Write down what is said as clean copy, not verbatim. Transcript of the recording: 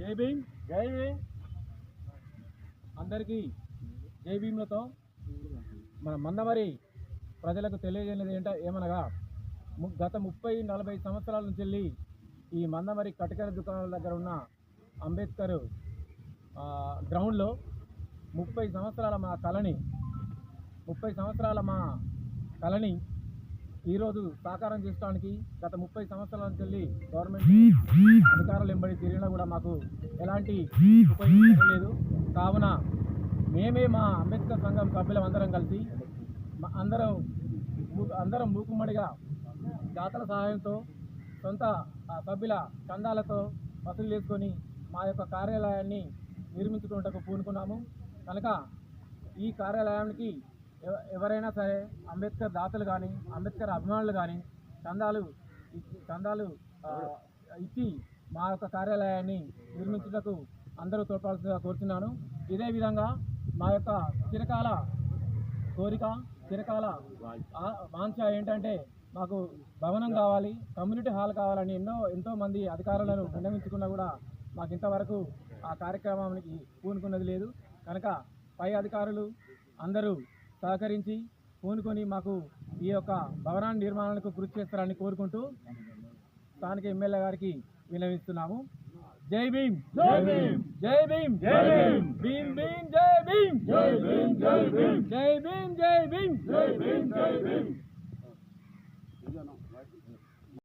జై భీమ్ అందరికీ జై భీమ్లతో మన మందమరి ప్రజలకు తెలియజేయనిది ఏమనగా గత 30-40 సంవత్సరాల నుంచి వెళ్ళి ఈ మందమరి కటికల దుకాణాల దగ్గర ఉన్న అంబేద్కర్ గ్రౌండ్లో 30 సంవత్సరాల మా కళని ఈరోజు సాకారం చేసుకోవడానికి గత 30 సంవత్సరాల నుంచి వెళ్ళి గవర్నమెంట్ అధికారులు ఎంబడి తిరిగినా కూడా మాకు ఎలాంటి ఉపయోగం లేదు. కావున మేమే మా అంబేద్కర్ సంఘం సభ్యులం అందరం కలిసి అందరం మూకుమ్మడిగా దాతల సహాయంతో సొంత సభ్యుల చందాలతో వసూలు చేసుకొని మా యొక్క కార్యాలయాన్ని నిర్మించుకుంటూ పూనుకున్నాము. కనుక ఈ కార్యాలయానికి ఎవరైనా సరే అంబేద్కర్ దాతలు కానీ అంబేద్కర్ అభిమానులు కానీ చందాలు ఇచ్చి మా యొక్క కార్యాలయాన్ని నిర్మించుటకు అందరూ తోడ్పడాల్సిందిగా కోరుతున్నాను. ఇదే విధంగా మా యొక్క చిరకాల కోరిక వాంఛ ఏంటంటే మాకు భవనం కావాలి, కమ్యూనిటీ హాల్ కావాలని ఎంతో మంది అధికారులను విన్నవించుకున్నా కూడా మాకు ఇంతవరకు ఆ కార్యక్రమానికి పూనుకున్నది లేదు. కనుక పై అధికారులు అందరూ సహకరించి పూనుకొని మాకు ఈ యొక్క భవనాన్ని నిర్మాణానికి కృషి చేస్తారని కోరుకుంటూ స్థానిక ఎమ్మెల్యే గారికి విన్నవిస్తున్నాము. జై భీమ్ జై భీమ్ జై భీమ్ జై భీమ్ భీమ్ భీమ్ జై భీమ్ జై భీమ్ జై భీమ్ జై భీమ్ జై భీమ్ జై భీమ్ జై భీమ్.